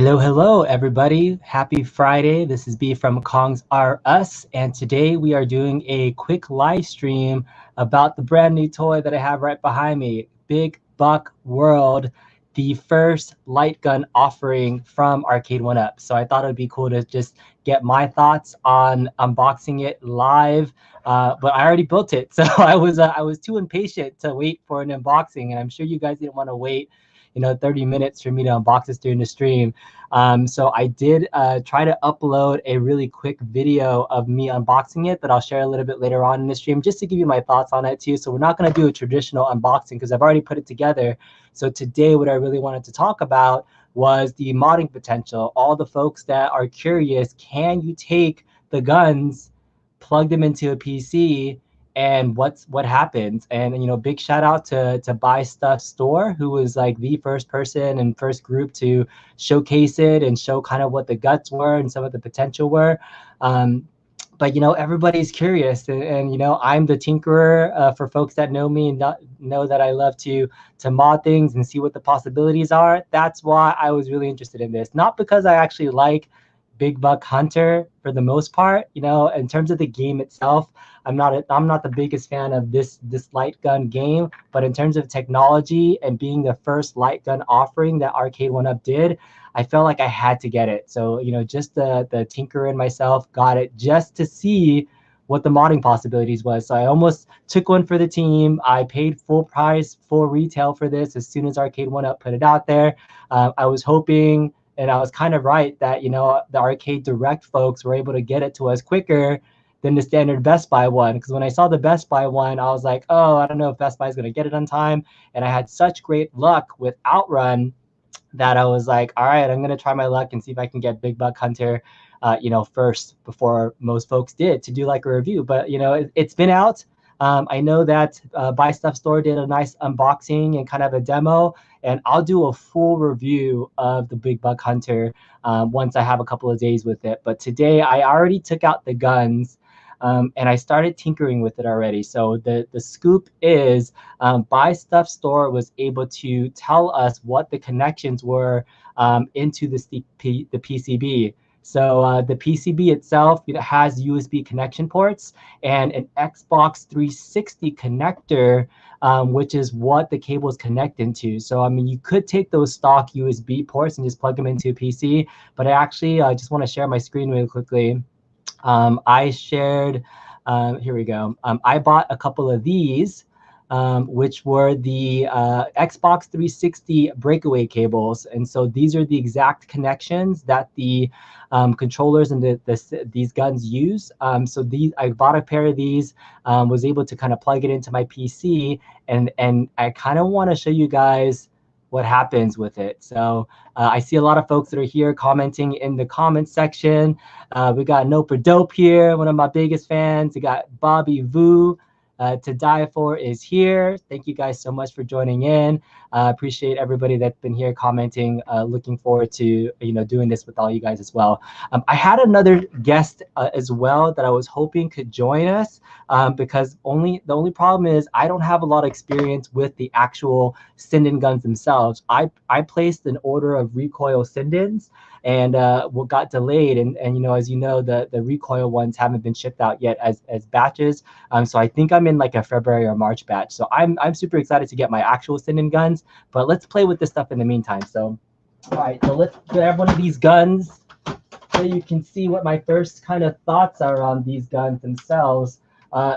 Hello, hello, everybody. Happy Friday. This is B from Kong's R Us, and today we are doing a quick live stream about the brand new toy that I have right behind me, Big Buck World, the first light gun offering from Arcade1up. So I thought it would be cool to just get my thoughts on unboxing it live. But I already built it, so I was too impatient to wait for an unboxing, and I'm sure you guys didn't want to wait 30 minutes for me to unbox this during the stream. So I did try to upload a really quick video of me unboxing it that I'll share a little bit later on in the stream, just to give you my thoughts on it too. So we're not going to do a traditional unboxing because I've already put it together. So today what I really wanted to talk about was the modding potential. All the folks that are curious, can you take the guns, plug them into a PC, and what happens? And big shout out to Buy Stuff Store, who was like the first person and first group to showcase it and show kind of what the guts were and some of the potential were. But everybody's curious, and I'm the tinkerer. For folks that know me and know that I love to mod things and see what the possibilities are. That's why I was really interested in this, not because I actually like Big Buck Hunter for the most part. In terms of the game itself, I'm not the biggest fan of this light gun game, but in terms of technology and being the first light gun offering that Arcade1up did, I felt like I had to get it. So just the tinkerer in myself got it just to see what the modding possibilities was. So I almost took one for the team. I paid full price, full retail for this as soon as Arcade1up put it out there. I was hoping, and I was kind of right, that the Arcade Direct folks were able to get it to us quicker than the standard Best Buy one. Because when I saw the Best Buy one, I was like, oh, I don't know if Best Buy is going to get it on time. And I had such great luck with Outrun that I was like, all right, I'm going to try my luck and see if I can get Big Buck Hunter first before most folks did, to do like a review. But it's been out. I know that Buy Stuff Store did a nice unboxing and kind of a demo, and I'll do a full review of the Big Buck Hunter once I have a couple of days with it. But today I already took out the guns, and I started tinkering with it already. So the scoop is Buy Stuff Store was able to tell us what the connections were into the PCB. So the PCB itself, has USB connection ports and an Xbox 360 connector, which is what the cable is connected to. So I mean, you could take those stock USB ports and just plug them into a PC, but I actually just want to share my screen really quickly. I shared, here we go. I bought a couple of these, which were the Xbox 360 breakaway cables. And so these are the exact connections that the controllers and these guns use. So I bought a pair of these, was able to kind of plug it into my PC, and I kind of want to show you guys what happens with it. So I see a lot of folks that are here commenting in the comments section. We got Nope or Dope here, one of my biggest fans. We got Bobby Vu. To Die For is here. Thank you guys so much for joining in. Appreciate everybody that's been here commenting. Looking forward to doing this with all you guys as well. I had another guest as well that I was hoping could join us, because the only problem is I don't have a lot of experience with the actual Sinden guns themselves. I placed an order of recoil Sindens, and what got delayed, and as you know, the recoil ones haven't been shipped out yet as batches. So I think I'm in like a February or March batch. So I'm super excited to get my actual Sinden guns, but let's play with this stuff in the meantime. So all right, so let's grab one of these guns so you can see what my first kind of thoughts are on these guns themselves.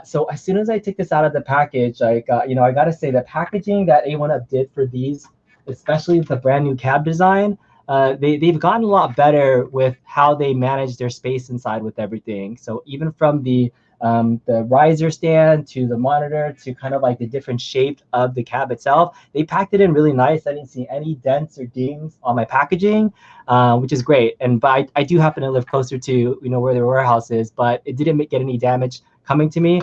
So as soon as I take this out of the package, I gotta say the packaging that A1up did for these, especially the brand new cab design, they've gotten a lot better with how they manage their space inside with everything. So even from the riser stand to the monitor to kind of like the different shape of the cab itself, they packed it in really nice. I didn't see any dents or dings on my packaging, which is great. But I do happen to live closer to where their warehouse is, but it didn't get any damage coming to me.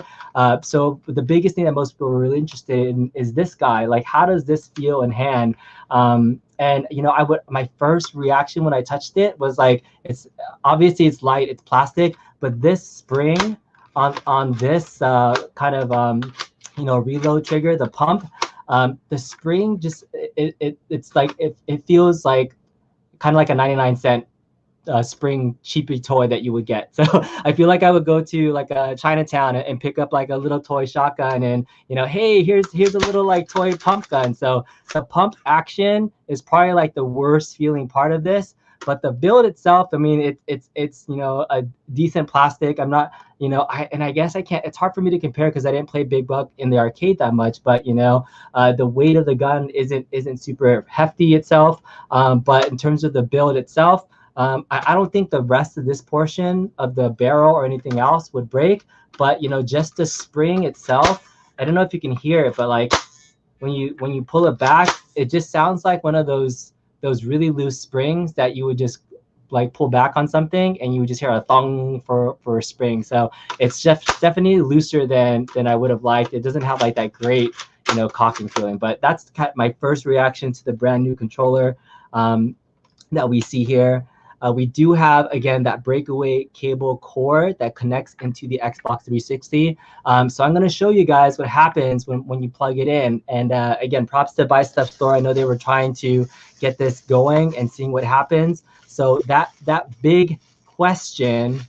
So the biggest thing that most people were really interested in is this guy. Like, how does this feel in hand? And my first reaction when I touched it was like, it's obviously it's light, it's plastic, but this spring on this kind of reload trigger, the pump, the spring just it's like it feels like kind of like a 99-cent spring cheapy toy that you would get. So I feel like I would go to like a Chinatown and pick up like a little toy shotgun, and hey, here's a little like toy pump gun. So the pump action is probably like the worst feeling part of this. But the build itself, I mean, it's a decent plastic. I'm not, I guess I can't. It's hard for me to compare because I didn't play Big Buck in the arcade that much. But the weight of the gun isn't super hefty itself. But in terms of the build itself, I don't think the rest of this portion of the barrel or anything else would break. But just the spring itself, I don't know if you can hear it, but like when you pull it back, it just sounds like one of those really loose springs that you would just like pull back on something and you would just hear a thong for a spring. So it's definitely looser than I would have liked. It doesn't have like that great cocking feeling. But that's kind of my first reaction to the brand new controller that we see here. We do have, again, that breakaway cable cord that connects into the Xbox 360. So I'm going to show you guys what happens when you plug it in. And again, props to Buy Stuff Store. I know they were trying to get this going and seeing what happens. So that big question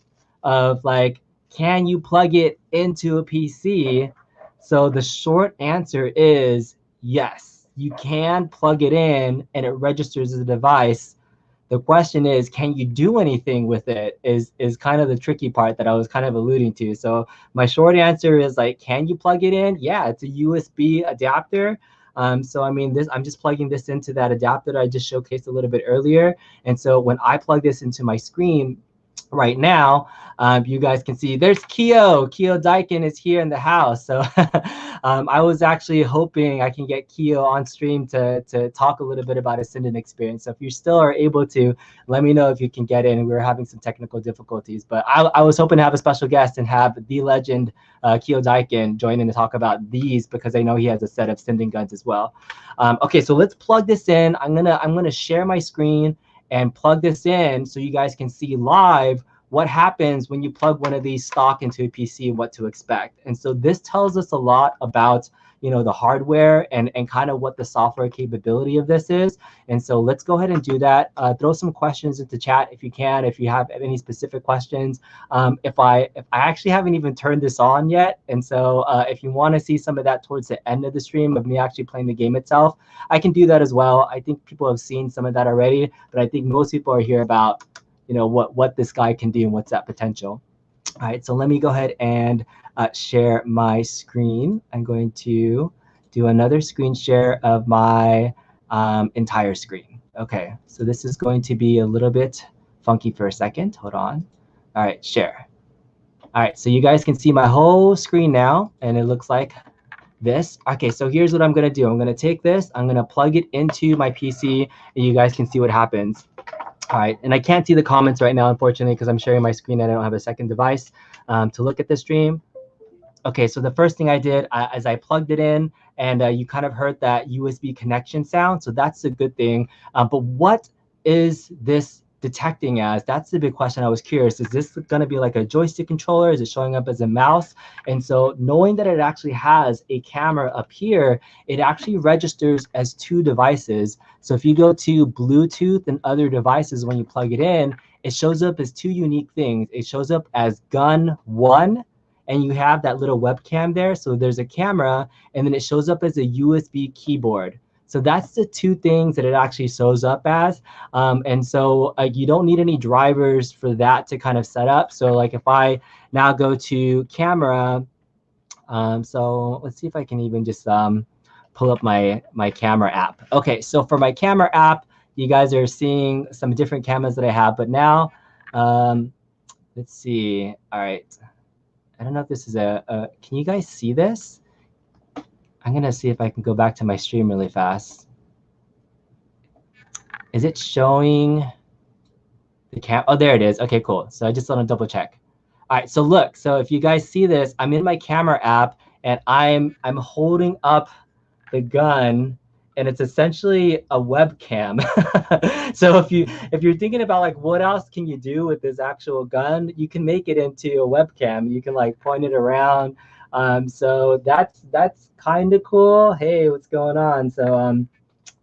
of like, can you plug it into a PC? So the short answer is yes, you can plug it in and it registers as a device. The question is, can you do anything with it is kind of the tricky part that I was kind of alluding to. So my short answer is like, can you plug it in? Yeah, it's a USB adapter. So I mean, I'm just plugging this into that adapter that I just showcased a little bit earlier. And so when I plug this into my screen right now, you guys can see there's Kio Diekin is here in the house. So I was actually hoping I can get Kio on stream to talk a little bit about his Sinden experience. So if you still are able to, let me know if you can get in. We were having some technical difficulties, but I was hoping to have a special guest and have the legend Kio Diekin join in to talk about these, because I know he has a set of Sinden guns as well. Okay, so let's plug this in. I'm gonna share my screen and plug this in so you guys can see live what happens when you plug one of these stock into a PC and what to expect. And so this tells us a lot about the hardware and kind of what the software capability of this is. And so let's go ahead and do that. Throw some questions into chat if you can, if you have any specific questions. If I actually haven't even turned this on yet, and so if you want to see some of that towards the end of the stream of me actually playing the game itself, I can do that as well. I think people have seen some of that already, but I think most people are here about what this guy can do and what's that potential. All right, so let me go ahead and share my screen. I'm going to do another screen share of my entire screen. Okay, so this is going to be a little bit funky for a second. Hold on. All right, share. All right, so you guys can see my whole screen now, and it looks like this. Okay, so here's what I'm going to do. I'm going to take this, I'm going to plug it into my PC, and you guys can see what happens. All right, and I can't see the comments right now, unfortunately, because I'm sharing my screen and I don't have a second device to look at the stream. Okay, so the first thing I did is I plugged it in, and you kind of heard that USB connection sound, so that's a good thing. But what is this detecting as? That's the big question. I was curious. Is this going to be like a joystick controller? Is it showing up as a mouse? And so knowing that it actually has a camera up here, it actually registers as two devices. So if you go to Bluetooth and other devices, when you plug it in, it shows up as two unique things. It shows up as gun 1, and you have that little webcam there. So there's a camera, and then it shows up as a USB keyboard. So that's the two things that it actually shows up as. And so you don't need any drivers for that to kind of set up. So like if I now go to camera, so let's see if I can even just pull up my camera app. Okay, so for my camera app, you guys are seeing some different cameras that I have. But now, let's see. All right. I don't know if this is can you guys see this? I'm going to see if I can go back to my stream really fast. Is it showing the cam? Oh, there it is. Okay, cool. So I just want to double check. All right, so look. So if you guys see this, I'm in my camera app, and I'm holding up the gun, and it's essentially a webcam. So if you're thinking about like what else can you do with this actual gun, you can make it into a webcam. You can like point it around. So that's kind of cool. Hey, what's going on? So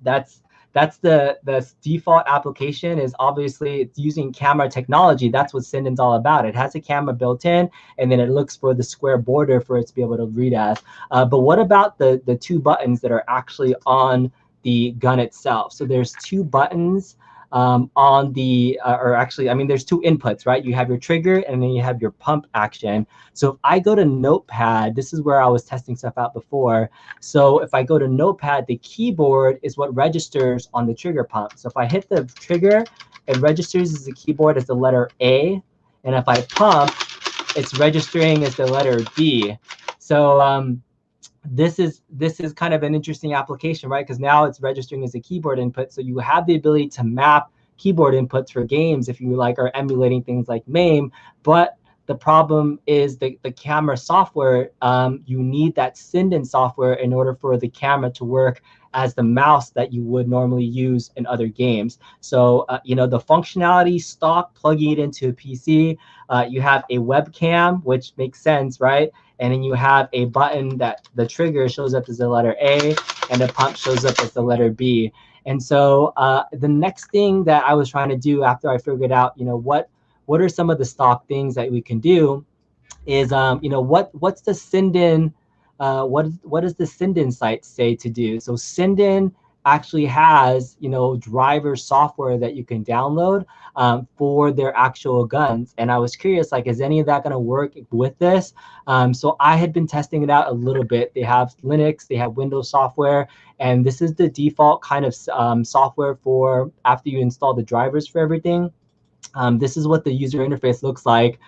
that's that's the default application. Is obviously it's using camera technology. That's what Sinden's all about. It has a camera built in, and then it looks for the square border for it to be able to read as. But what about the two buttons that are actually on the gun itself? So there's two buttons on the, or actually, I mean, there's two inputs, right? You have your trigger and then you have your pump action. So if I go to Notepad, this is where I was testing stuff out before. So if I go to Notepad, the keyboard is what registers on the trigger pump. So if I hit the trigger, it registers as the keyboard as the letter A. And if I pump, it's registering as the letter B. So this is kind of an interesting application, right? Because now it's registering as a keyboard input. So you have the ability to map keyboard inputs for games if you like are emulating things like MAME. But the problem is the camera software. You need that Sinden software in order for the camera to work as the mouse that you would normally use in other games. So the functionality stock, plugging it into a PC. You have a webcam, which makes sense, right? And then you have a button that the trigger shows up as the letter A, and the pump shows up as the letter B. And so the next thing that I was trying to do after I figured out, what are some of the stock things that we can do, is what's the Sinden, what does the Sinden site say to do? So Sinden actually has driver software that you can download for their actual guns. And I was curious, like, is any of that going to work with this? So I had been testing it out a little bit. They have Linux, they have Windows software, and this is the default kind of software for after you install the drivers for everything. This is what the user interface looks like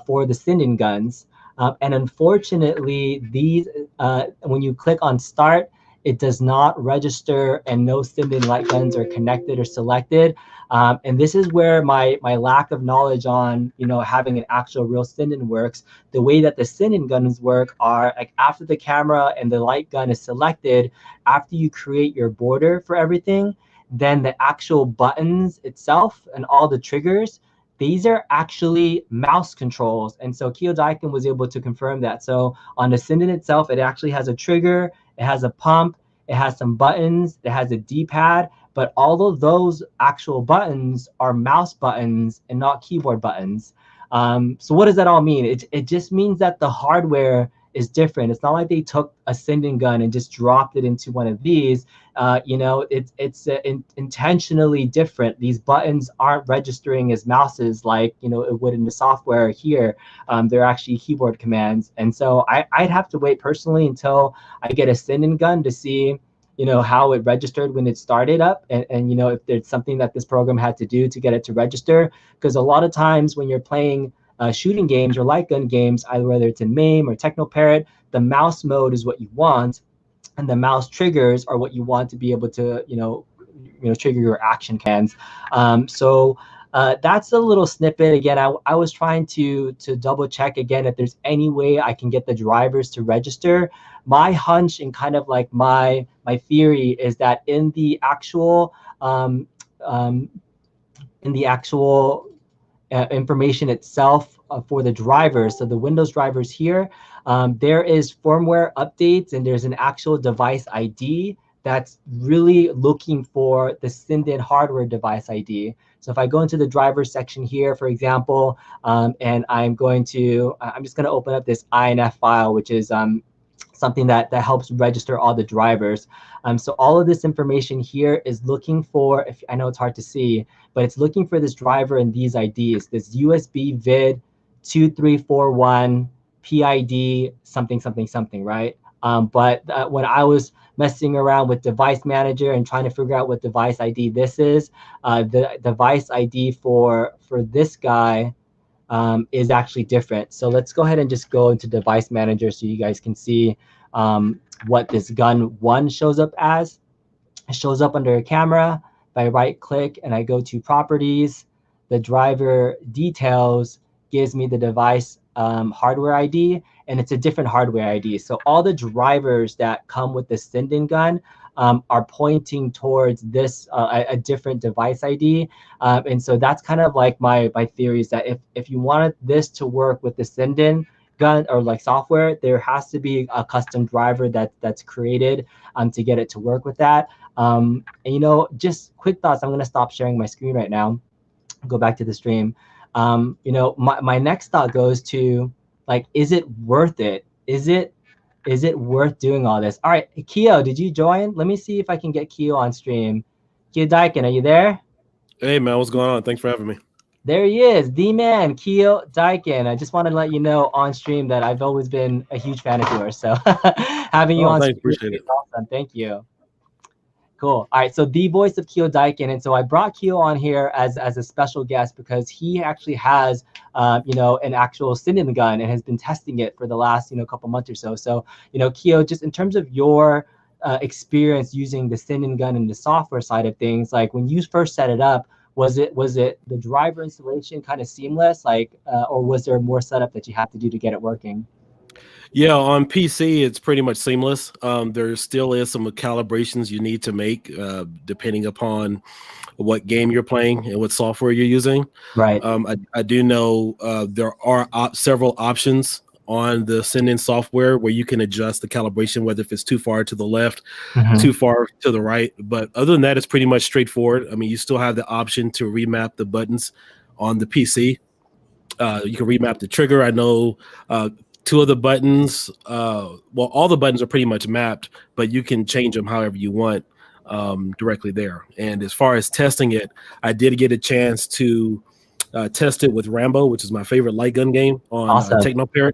for the Sinden guns. And unfortunately, these when you click on Start, it does not register, and no Sinden light guns are connected or selected. And this is where my lack of knowledge on having an actual real Sinden works. The way that the Sinden guns work are like after the camera and the light gun is selected, after you create your border for everything, then the actual buttons itself and all the triggers, these are actually mouse controls. And so Kio Diekin was able to confirm that. So on the Sinden itself, it actually has a trigger, it has a pump, it has some buttons, it has a D-pad, but all of those actual buttons are mouse buttons and not keyboard buttons. So what does that all mean? It just means that the hardware is different. It's not like they took a Sinden gun and just dropped it into one of these. It's intentionally different. These buttons aren't registering as mouses like it would in the software here. They're actually keyboard commands. And so I'd have to wait personally until I get a Sinden gun to see how it registered when it started up, and if there's something that this program had to do to get it to register. Because a lot of times when you're playing shooting games or light gun games, either whether it's in MAME or Technoparrot, the mouse mode is what you want, and the mouse triggers are what you want to be able to trigger your action commands. So that's a little snippet. Again, I was trying to double check again if there's any way I can get the drivers to register. My hunch and kind of like my theory is that in the actual information itself for the drivers, so the Windows drivers here, there is firmware updates, and there's an actual device ID that's really looking for the Sinden hardware device ID. So if I go into the driver section here, for example, and I'm just going to open up this INF file, which is something that helps register all the drivers. So all of this information here is looking for, I know it's hard to see, but it's looking for this driver and these IDs, this USB vid 2341 PID something something something, right? But when I was messing around with Device Manager and trying to figure out what device ID this is, the device ID for this guy is actually different. So let's go ahead and just go into Device Manager so you guys can see what this gun 1 shows up as. It shows up under a camera. If I right click and I go to Properties, the driver details gives me the device hardware ID, and it's a different hardware ID. So all the drivers that come with the Sinden gun are pointing towards this a different device ID. And so that's kind of like my theory, is that if you wanted this to work with the Sinden gun or like software, there has to be a custom driver that's created to get it to work with that. And, you know, just quick thoughts. I'm going to stop sharing my screen right now, go back to the stream. You know, my next thought goes to, like, is it worth it? Is it worth doing all this? All right, Kio, did you join? Let me see if I can get Kio on stream. Kio Diekin, are you there? Hey man, what's going on? Thanks for having me. There he is, the man, Kio Diekin. I just wanted to let you know on stream that I've always been a huge fan of yours. So having you Oh, on thanks, stream appreciate is it. awesome. Thank you. Cool. All right. So the voice of Kio Diekin, and so I brought Kio on here as a special guest because he actually has, you know, an actual Sinden gun and has been testing it for the last, you know, couple months or so. So, you know, Kio, just in terms of your experience using the Sinden gun and the software side of things, like when you first set it up, was it the driver installation kind of seamless, like, or was there more setup that you have to do to get it working? Yeah, on PC it's pretty much seamless. There still is some calibrations you need to make depending upon what game you're playing and what software you're using. Right. I do know there are several options on the send-in software where you can adjust the calibration, whether if it's too far to the left, Mm-hmm. too far to the right. But other than that, it's pretty much straightforward. I mean, you still have the option to remap the buttons on the PC. You can remap the trigger. I know two of the buttons, well, all the buttons are pretty much mapped, but you can change them however you want directly there. And as far as testing it, I did get a chance to test it with Rambo, which is my favorite light gun game on Awesome. Technoparrot.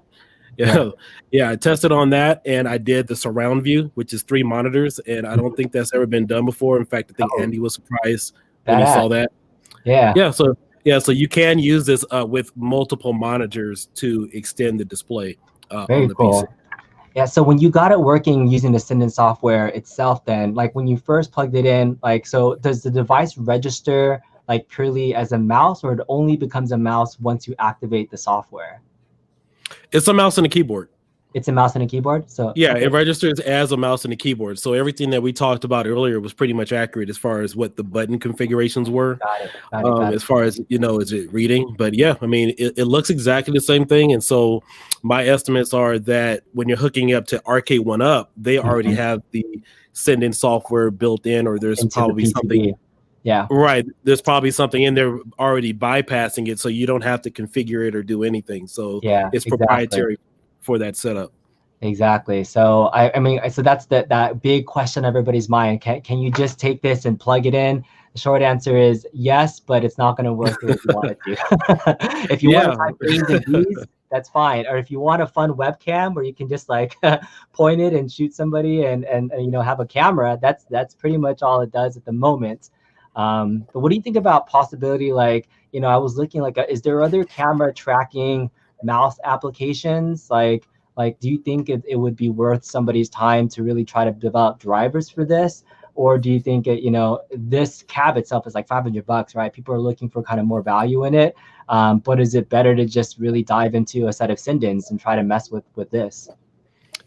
Yeah. Yeah, yeah, I tested on that, and I did the surround view, which is 3 monitors, and I don't think that's ever been done before. In fact, I think Oh, Andy was surprised when he badass. saw that. Yeah. Yeah, so you can use this with multiple monitors to extend the display on Very the PC. cool. Yeah, so when you got it working using the Sinden software itself, then, like when you first plugged it in, like, so does the device register like purely as a mouse, or it only becomes a mouse once you activate the software? It's a mouse and a keyboard. It's a mouse and a keyboard. So Yeah, okay, it registers as a mouse and a keyboard. So everything that we talked about earlier was pretty much accurate as far as what the button configurations were. got it, got it, got it. As far as is it reading? But yeah, I mean, it looks exactly the same thing. And so my estimates are that when you're hooking up to Arcade1up, they already Mhm. have the send-in software built in, or there's Into the probably something. PCB. Yeah, Right. There's probably something in there already bypassing it, so you don't have to configure it or do anything. So yeah, it's exactly. proprietary for that setup. Exactly. So I mean, so that's that big question on everybody's mind. Can you just take this and plug it in? The short answer is yes, but it's not going to work the way you want it to. If you want to Yeah. type A's and B's, that's fine. Or if you want a fun webcam where you can just like point it and shoot somebody and you know have a camera, that's pretty much all it does at the moment. But what do you think about possibility, like, you know, I was looking like, is there other camera tracking mouse applications like, do you think it would be worth somebody's time to really try to develop drivers for this? Or do you think you know, this cab itself is like $500, right? People are looking for kind of more value in it. But is it better to just really dive into a set of Sindens and try to mess with this?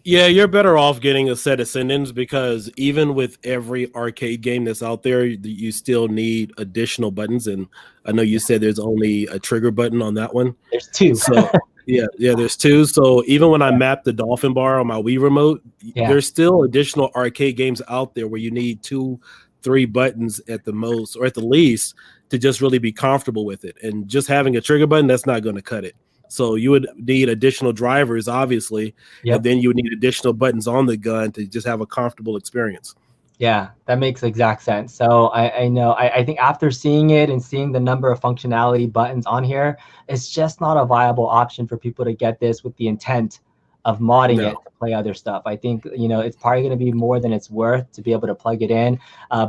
Yeah, you're better off getting a set of send-ins because even with every arcade game that's out there, you still need additional buttons. And I know you said there's only a trigger button on that one. There's two. So yeah, there's two. So even when I map the dolphin bar on my Wii remote, Yeah. there's still additional arcade games out there where you need 2, 3 buttons at the most or at the least to just really be comfortable with it. And just having a trigger button, that's not going to cut it. So you would need additional drivers, obviously, Yep. and then you would need additional buttons on the gun to just have a comfortable experience. Yeah, that makes exact sense. So I know I think after seeing it and seeing the number of functionality buttons on here, it's just not a viable option for people to get this with the intent of modding it No. to play other stuff. I think, you know, it's probably going to be more than it's worth to be able to plug it in.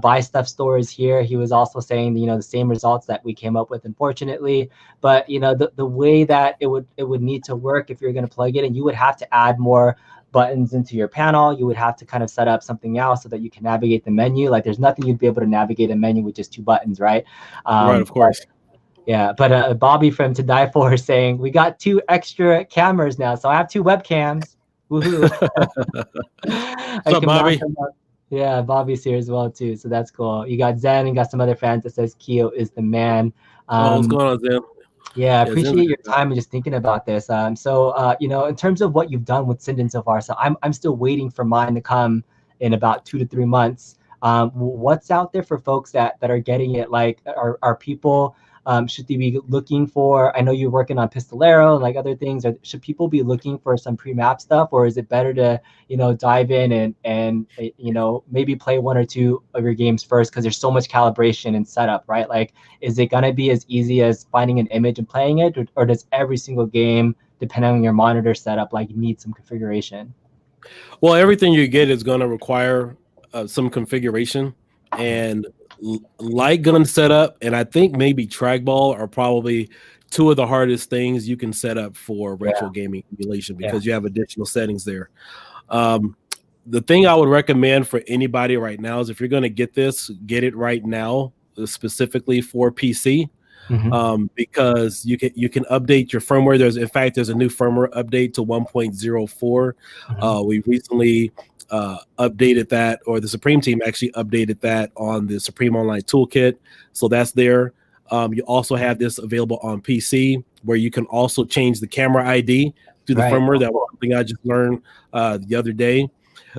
Buy Stuff Store is here. He was also saying, you know, the same results that we came up with, unfortunately. But, you know, the way that it would need to work if you're going to plug it in, you would have to add more buttons into your panel. You would have to kind of set up something else so that you can navigate the menu. Like there's nothing you'd be able to navigate a menu with just 2 buttons, right? Right, of course. Yeah, but Bobby from To Die For is saying, we got 2 extra cameras now. So I have 2 webcams. Woohoo. I What's up, can Bobby? mount them up. Yeah, Bobby's here as well too. So that's cool. You got Zen and got some other fans that says Kio is the man. What's going on, Zim? Yeah, I Yeah, Zim's appreciate a your good guy. time and just thinking about this. You know, in terms of what you've done with Sinden so far, so I'm still waiting for mine to come in about 2 to 3 months. What's out there for folks that are getting it? Like, are people should they be looking for? I know you're working on Pistolero and like other things. Should people be looking for some pre-map stuff, or is it better to dive in and maybe play one or two of your games first because there's so much calibration and setup, right? Like, is it gonna be as easy as finding an image and playing it, or does every single game, depending on your monitor setup, like need some configuration? Well, everything you get is going to require some configuration and light gun setup, and I think maybe trackball are probably two of the hardest things you can set up for retro gaming emulation because you have additional settings there. The thing I would recommend for anybody right now is if you're going to get this, get it right now, specifically for PC. Because you can update your firmware. There's a new firmware update to 1.04. We recently updated that, or the Supreme team actually updated that on the Supreme Online Toolkit. So that's there. You also have this available on PC where you can also change the camera ID through the firmware. That was something I just learned the other day.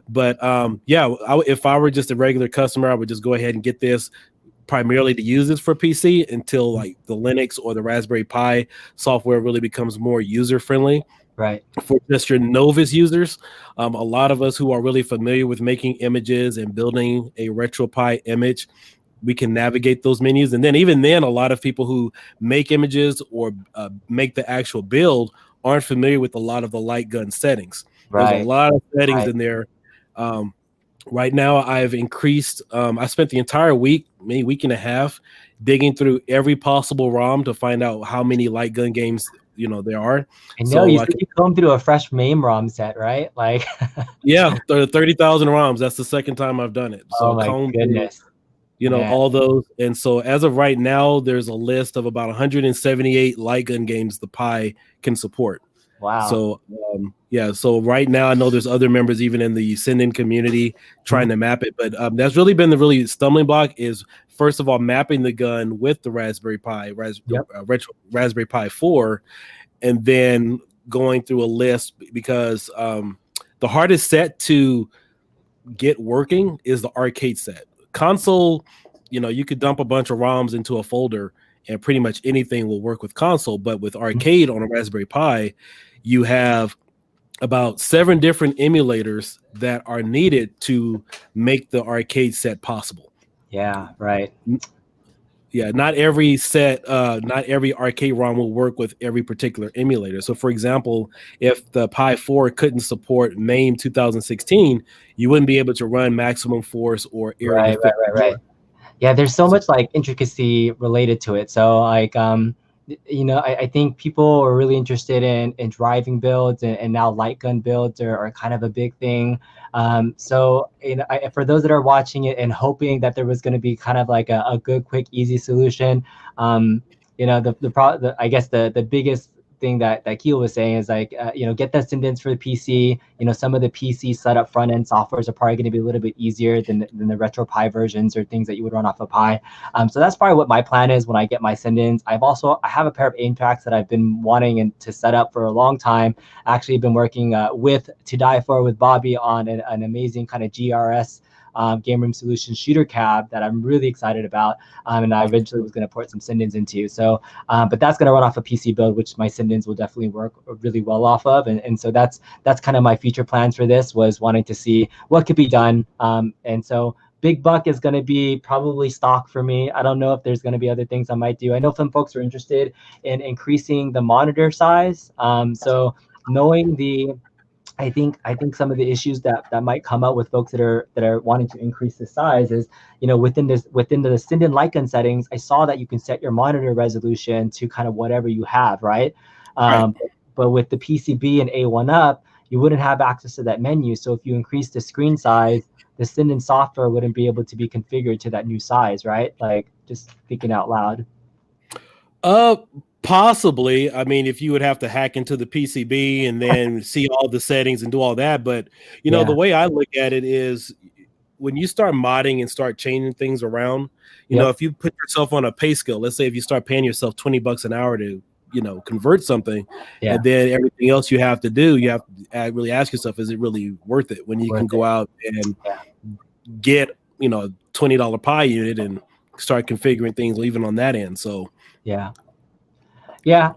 But if I were just a regular customer, I would just go ahead and get this primarily to use this for PC until like the Linux or the Raspberry Pi software really becomes more user friendly. Right. For just your novice users, a lot of us who are really familiar with making images and building a RetroPie image, we can navigate those menus. And then even then, a lot of people who make images or make the actual build aren't familiar with a lot of the light gun settings. There's a lot of settings in there. Right now, I've increased. I spent the entire week, maybe week and a half, digging through every possible ROM to find out how many light gun games there are. I know you said you come through a fresh MAME ROM set, right? Like, 30,000 ROMs. That's the second time I've done it. So oh my goodness, all those. And so as of right now, there's a list of about 178 light gun games the Pi can support. Wow. So so right now I know there's other members even in the Sinden community trying to map it, but that's really been the really stumbling block is first of all mapping the gun with the Raspberry Pi, Raspberry Pi 4, and then going through a list because the hardest set to get working is the arcade set. Console, you could dump a bunch of ROMs into a folder and pretty much anything will work with console, but with arcade on a Raspberry Pi, you have about 7 different emulators that are needed to make the arcade set possible. Yeah, right. Yeah, not every set, not every arcade ROM will work with every particular emulator. So, for example, if the Pi 4 couldn't support MAME 2016, you wouldn't be able to run Maximum Force or Area 50. Right. Yeah, there's so much like intricacy related to it. So like, I think people are really interested in driving builds and now light gun builds are kind of a big thing. So for those that are watching it and hoping that there was going to be kind of like a good, quick, easy solution, I guess the biggest thing that Kio was saying is like, get the Sindens for the PC. Some of the PC setup front end softwares are probably going to be a little bit easier than the RetroPie versions or things that you would run off a Pi. So that's probably what my plan is when I get my Sindens. I have a pair of aim tracks that I've been wanting to set up for a long time. Actually been working with To Die For with Bobby on an amazing kind of GRS game room solution shooter cab that I'm really excited about, and I eventually was going to port some Sindens into. So, but that's going to run off a PC build, which my Sindens will definitely work really well off of. And so that's kind of my future plans for this, was wanting to see what could be done. And so Big Buck is going to be probably stock for me. I don't know if there's going to be other things I might do. I know some folks are interested in increasing the monitor size. So knowing I think some of the issues that might come out with folks that are wanting to increase the size is, within the Sinden light gun settings, I saw that you can set your monitor resolution to kind of whatever you have, right? But with the PCB and A1up, you wouldn't have access to that menu. So if you increase the screen size, the Sinden software wouldn't be able to be configured to that new size, right? Like, just thinking out loud. Possibly. I mean, if you would have to hack into the PCB and then see all the settings and do all that. But, the way I look at it is when you start modding and start changing things around, if you put yourself on a pay scale, let's say if you start paying yourself $20 an hour to, convert something, and then everything else you have to do, you have to really ask yourself, is it really worth it when you can go out and get, $20 Pi unit and start configuring things even on that end. So yeah,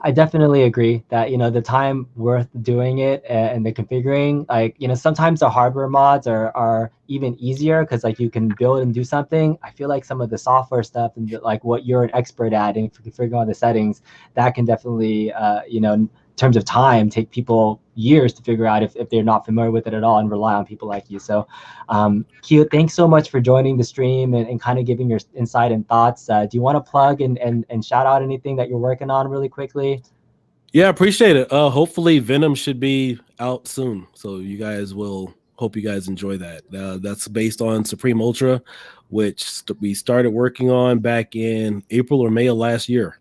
I definitely agree that, the time worth doing it and the configuring, like, sometimes the hardware mods are even easier because like you can build and do something. I feel like some of the software stuff and like what you're an expert at and configuring all the settings, that can definitely, in terms of time, take people years to figure out if they're not familiar with it at all and rely on people like you. So Kio, thanks so much for joining the stream and kind of giving your insight and thoughts. Do you want to plug and shout out anything that you're working on really quickly? Yeah, appreciate it. Hopefully Venom should be out soon. So hope you guys enjoy that. That's based on Supreme Ultra, which we started working on back in April or May of last year.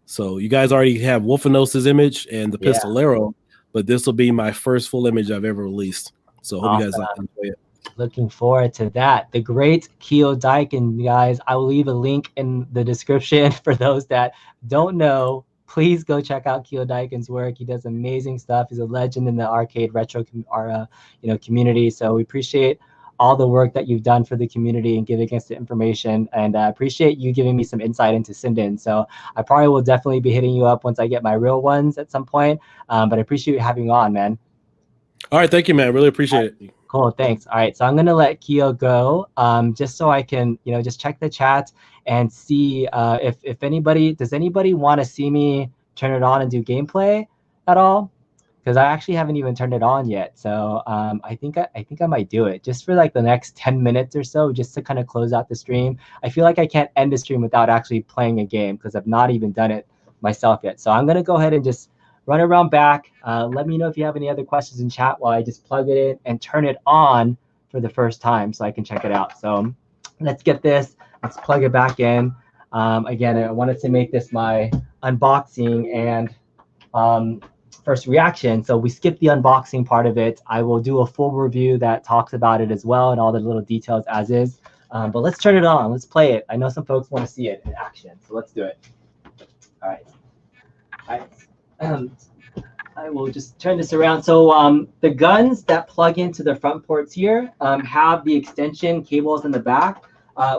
So you guys already have Wolfenos's image and the Pistolero, but this will be my first full image I've ever released. So hope you guys enjoy it. Looking forward to that. The great Kio Diekin, guys. I will leave a link in the description for those that don't know. Please go check out Kio Diekin's work. He does amazing stuff. He's a legend in the arcade retro community. So we appreciate all the work that you've done for the community and giving us the information. And I appreciate you giving me some insight into Sinden. So I probably will definitely be hitting you up once I get my real ones at some point. But I appreciate you having you on, man. All right. Thank you, man. Really appreciate it. Cool, thanks. All right, so I'm gonna let Kio go, just so I can, just check the chat and see if does anybody want to see me turn it on and do gameplay at all? Because I actually haven't even turned it on yet. So I think I might do it just for like the next 10 minutes or so, just to kind of close out the stream. I feel like I can't end the stream without actually playing a game because I've not even done it myself yet. So I'm gonna go ahead and just run around back. Let me know if you have any other questions in chat while I just plug it in and turn it on for the first time so I can check it out. So let's get this. Let's plug it back in. Again, I wanted to make this my unboxing and first reaction. So we skipped the unboxing part of it. I will do a full review that talks about it as well and all the little details as is. But let's turn it on. Let's play it. I know some folks want to see it in action. So let's do it. All right. All right. I will just turn this around. So the guns that plug into the front ports here have the extension cables in the back,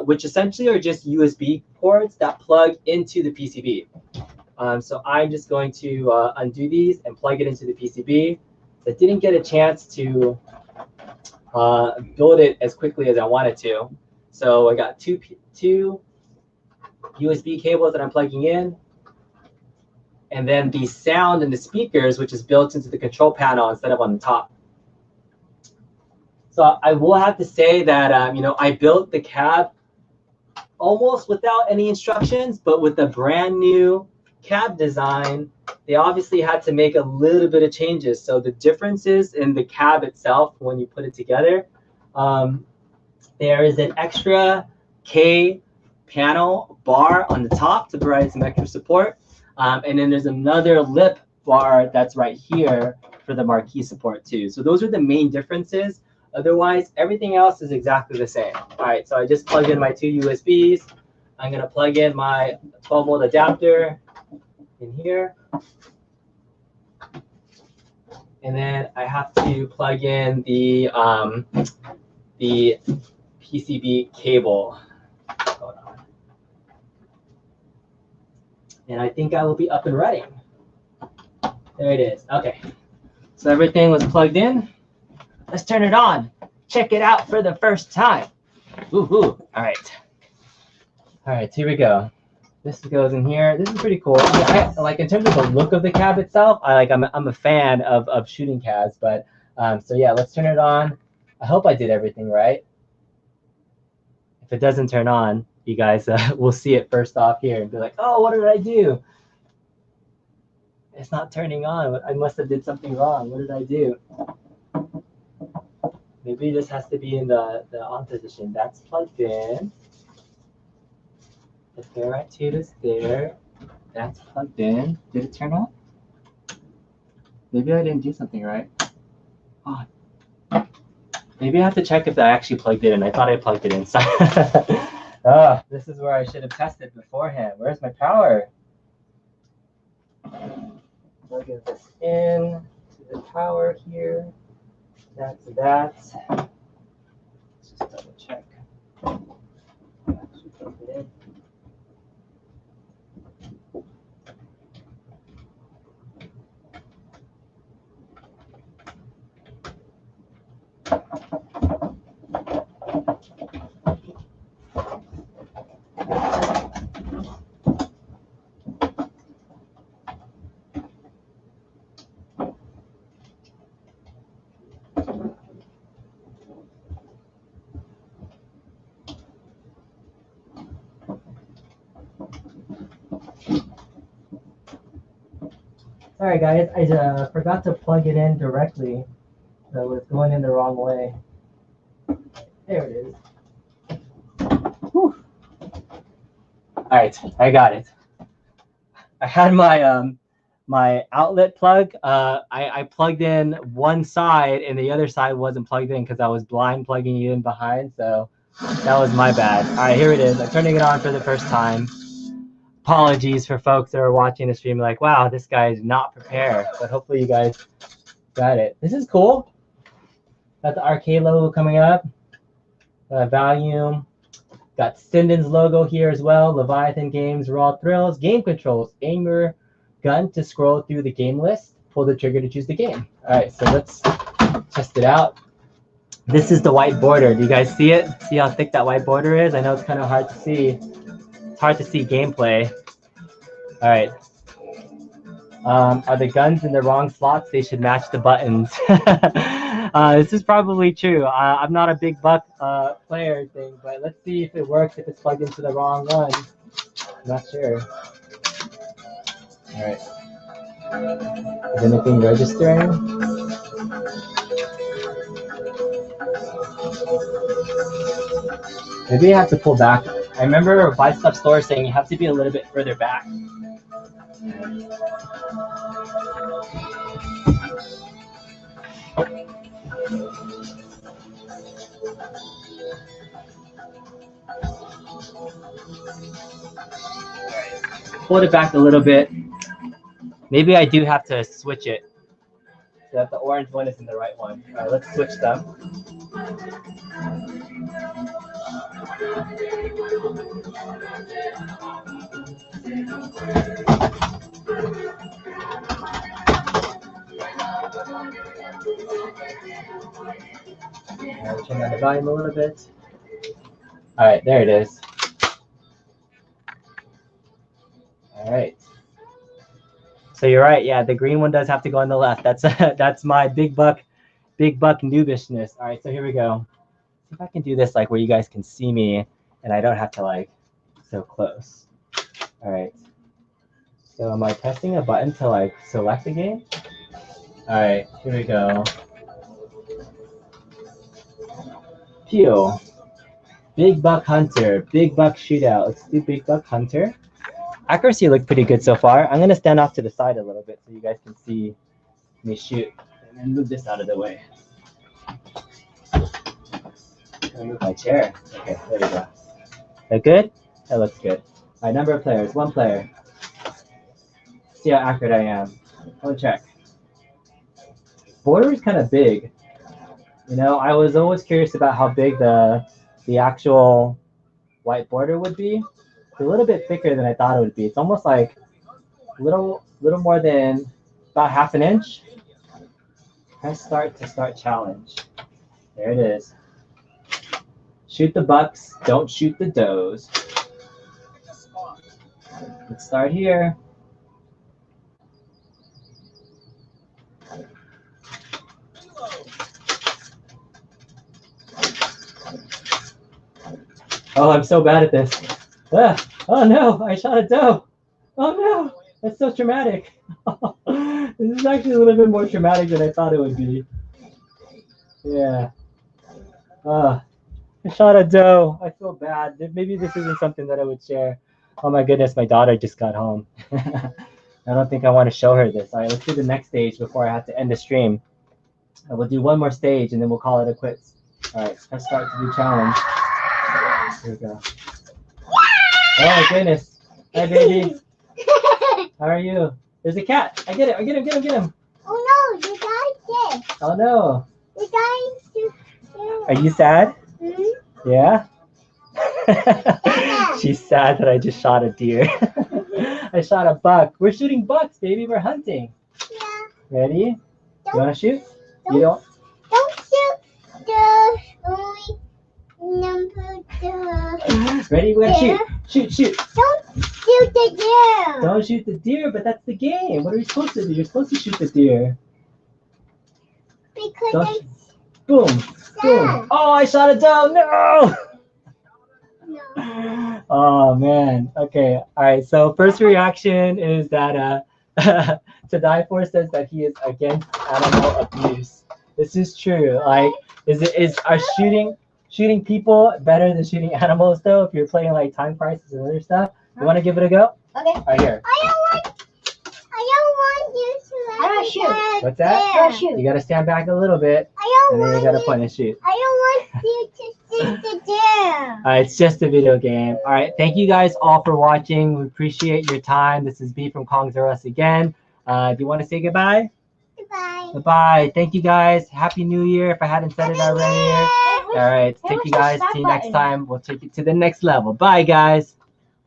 which essentially are just USB ports that plug into the PCB. So I'm just going to undo these and plug it into the PCB. I didn't get a chance to build it as quickly as I wanted to. So I got two USB cables that I'm plugging in. And then the sound and the speakers, which is built into the control panel instead of on the top. So I will have to say that I built the cab almost without any instructions, but with a brand new cab design, they obviously had to make a little bit of changes. So the differences in the cab itself when you put it together, there is an extra K panel bar on the top to provide some extra support. And then there's another lip bar that's right here for the marquee support too. So those are the main differences. Otherwise, everything else is exactly the same. All right, so I just plugged in my two USBs. I'm gonna plug in my 12-volt adapter in here. And then I have to plug in the PCB cable. Hold on. And I think I will be up and running. There it is. Okay. So everything was plugged in. Let's turn it on. Check it out for the first time. Woohoo. All right. All right, here we go. This goes in here. This is pretty cool. I like in terms of the look of the cab itself, I'm a fan of shooting cabs, but so yeah, let's turn it on. I hope I did everything right. If it doesn't turn on, you guys will see it first off here and be like, oh, what did I do? It's not turning on. I must have did something wrong. What did I do? Maybe this has to be in the on position. That's plugged in. The ferrite tube is there. That's plugged in. Did it turn on? Maybe I didn't do something right. Oh. Maybe I have to check if I actually plugged it in. I thought I plugged it in. Oh, this is where I should have tested beforehand. Where's my power? Plugging this in to the power here. That's that. Let's just double check. All right, guys, I forgot to plug it in directly, so it's going in the wrong way. There it is. Whew. All right, I got it. I had my my outlet plug. I plugged in one side, and the other side wasn't plugged in because I was blind plugging you in behind. So that was my bad. All right, here it is. I'm turning it on for the first time. Apologies for folks that are watching the stream like, wow, this guy is not prepared. But hopefully you guys got it. This is cool. Got the arcade logo coming up. Volume. Got Sinden's logo here as well. Leviathan Games, Raw Thrills, game controls. Aim your gun to scroll through the game list. Pull the trigger to choose the game. All right, so let's test it out. This is the white border. Do you guys see it? See how thick that white border is? I know it's kind of hard to see. It's hard to see gameplay. All right. Are the guns in the wrong slots? They should match the buttons. This is probably true. I'm not a Big Buck player thing, but let's see if it works if it's plugged into the wrong one. I'm not sure. All right. Is anything registering? Maybe I have to pull back. I remember Buy Stuff Store saying you have to be a little bit further back. Pulled it back a little bit. Maybe I do have to switch it so that the orange one is in the right one. All right, let's switch them. Turn down the volume a little bit. All right, there it is. All right. So you're right. Yeah, the green one does have to go on the left. That's my big buck noobishness. All right, so here we go. See if I can do this like where you guys can see me and I don't have to like so close. All right. So am I pressing a button to like select the game? All right, here we go. Pew. Big Buck Hunter, Big Buck Shootout. Let's do Big Buck Hunter. Accuracy looked pretty good so far. I'm gonna stand off to the side a little bit so you guys can see me shoot. And then move this out of the way. Move my chair. Okay, there we go. That good? That looks good. All right, number of players, 1 player. See how accurate I am. I'll check. Border is kind of big. You know, I was always curious about how big the actual white border would be. It's a little bit thicker than I thought it would be. It's almost like little more than about ½ an inch. Press start to start challenge. There it is. Shoot the bucks, don't shoot the does. Let's start here. Oh, I'm so bad at this. Ah, oh no, I shot a doe. Oh no, that's so traumatic. This is actually a little bit more traumatic than I thought it would be. Yeah. I shot a doe. I feel bad. Maybe this isn't something that I would share. Oh my goodness, my daughter just got home. I don't think I want to show her this. All right, let's do the next stage before I have to end the stream. And we'll do one more stage and then we'll call it a quits. All right, let's start to do challenge. Here we go. Oh my goodness. Hi, baby. How are you? There's a cat. I get it. Get him. Oh no, you guys did. Oh no. You guys Are you sad? Mm-hmm. Yeah? She's sad that I just shot a deer. I shot a buck. We're shooting bucks, baby. We're hunting. Yeah. Ready? You want to shoot? Don't, You don't? Don't shoot the only number the. Ready? We're going to shoot. Don't shoot the deer. Don't shoot the deer, but that's the game. What are we supposed to do? You're supposed to shoot the deer. Because Boom. Oh, I shot a doe. No. no. Oh man. Okay. All right. So first reaction is that To Die For says that he is against animal abuse. This is true. Like, are shooting people better than shooting animals though? If you're playing like Time Crisis and other stuff, you want to give it a go? Okay. Right here. I don't want you to. I wanna shoot. What's that? I wanna shoot. You gotta stand back a little bit, I don't and then you want gotta you. point and shoot. I don't want you to sit down. It's just a video game. All right, thank you guys all for watching. We appreciate your time. This is B from Kong's R Us again. Do you want to say goodbye? Goodbye. Goodbye. Thank you guys. Happy New Year if I hadn't said it already. All right, thank you guys. See you next time. We'll take it to the next level. Bye, guys.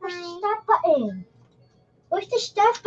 Where's the start button? Where's the start button?